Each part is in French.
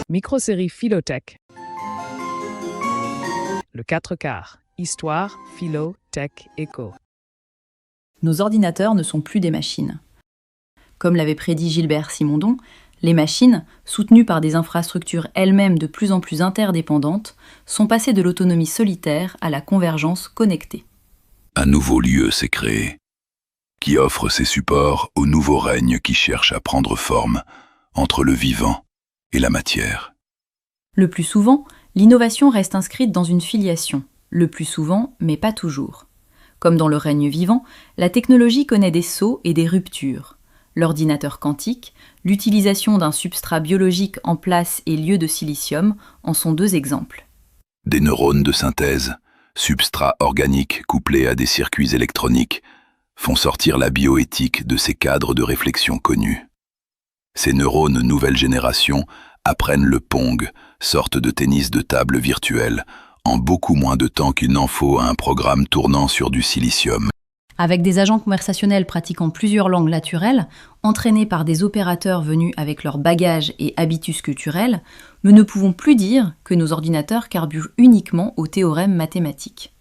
Microsérie Philotech. Le 4/4. Histoire, philo, tech, éco. Nos ordinateurs ne sont plus des machines. Comme l'avait prédit Gilbert Simondon, les machines, soutenues par des infrastructures elles-mêmes de plus en plus interdépendantes, sont passées de l'autonomie solitaire à la convergence connectée. Un nouveau lieu s'est créé, qui offre ses supports au nouveau règne qui cherche à prendre forme entre le vivant et la matière. Le plus souvent, l'innovation reste inscrite dans une filiation. Le plus souvent, mais pas toujours. Comme dans le règne vivant, la technologie connaît des sauts et des ruptures. L'ordinateur quantique, l'utilisation d'un substrat biologique en place et lieu de silicium en sont deux exemples. Des neurones de synthèse, substrats organiques couplés à des circuits électroniques, font sortir la bioéthique de ces cadres de réflexion connus. Ces neurones nouvelle génération apprennent le Pong, sorte de tennis de table virtuel, en beaucoup moins de temps qu'il n'en faut à un programme tournant sur du silicium. Avec des agents conversationnels pratiquant plusieurs langues naturelles, entraînés par des opérateurs venus avec leur bagage et habitus culturels, nous ne pouvons plus dire que nos ordinateurs carburent uniquement aux théorèmes mathématiques.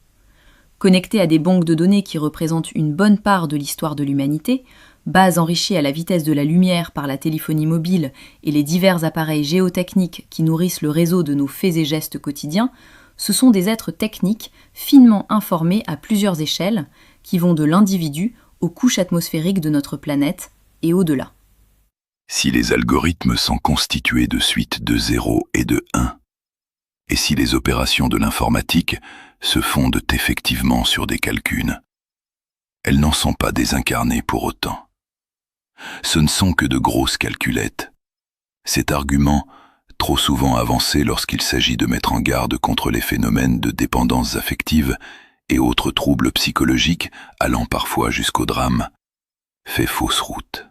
Connectés à des banques de données qui représentent une bonne part de l'histoire de l'humanité, bases enrichies à la vitesse de la lumière par la téléphonie mobile et les divers appareils géotechniques qui nourrissent le réseau de nos faits et gestes quotidiens, ce sont des êtres techniques finement informés à plusieurs échelles, qui vont de l'individu aux couches atmosphériques de notre planète et au-delà. Si les algorithmes sont constitués de suites de 0 et de 1, et si les opérations de l'informatique se fondent effectivement sur des calculs, elles n'en sont pas désincarnées pour autant. Ce ne sont que de grosses calculettes. Cet argument, trop souvent avancé lorsqu'il s'agit de mettre en garde contre les phénomènes de dépendance affective et autres troubles psychologiques allant parfois jusqu'au drame, fait fausse route.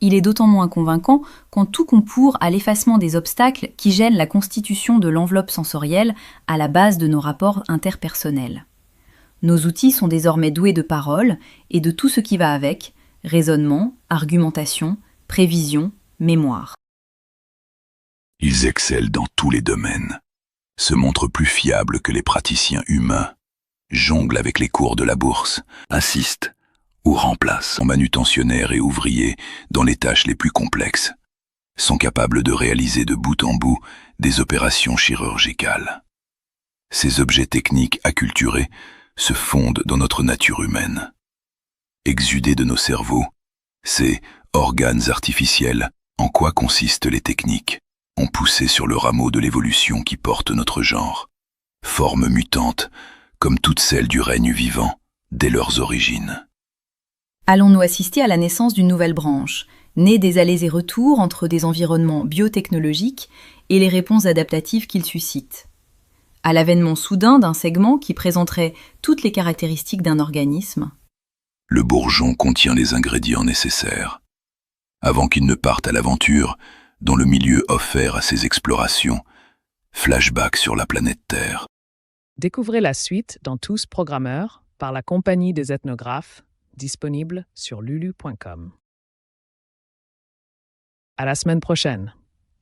Il est d'autant moins convaincant quand tout concourt à l'effacement des obstacles qui gênent la constitution de l'enveloppe sensorielle à la base de nos rapports interpersonnels. Nos outils sont désormais doués de parole et de tout ce qui va avec, raisonnement, argumentation, prévision, mémoire. Ils excellent dans tous les domaines, se montrent plus fiables que les praticiens humains, jonglent avec les cours de la bourse, assistent ou remplacent en manutentionnaires et ouvriers dans les tâches les plus complexes, sont capables de réaliser de bout en bout des opérations chirurgicales. Ces objets techniques acculturés se fondent dans notre nature humaine. Exudés de nos cerveaux, ces organes artificiels, en quoi consistent les techniques, ont poussé sur le rameau de l'évolution qui porte notre genre. Formes mutantes, comme toutes celles du règne vivant, dès leurs origines. Allons-nous assister à la naissance d'une nouvelle branche, née des allers et retours entre des environnements biotechnologiques et les réponses adaptatives qu'ils suscitent? À l'avènement soudain d'un segment qui présenterait toutes les caractéristiques d'un organisme? Le bourgeon contient les ingrédients nécessaires. Avant qu'il ne parte à l'aventure, dont le milieu offert à ses explorations, flashback sur la planète Terre. Découvrez la suite dans Tous Programmeurs par la Compagnie des ethnographes, disponible sur lulu.com. À la semaine prochaine.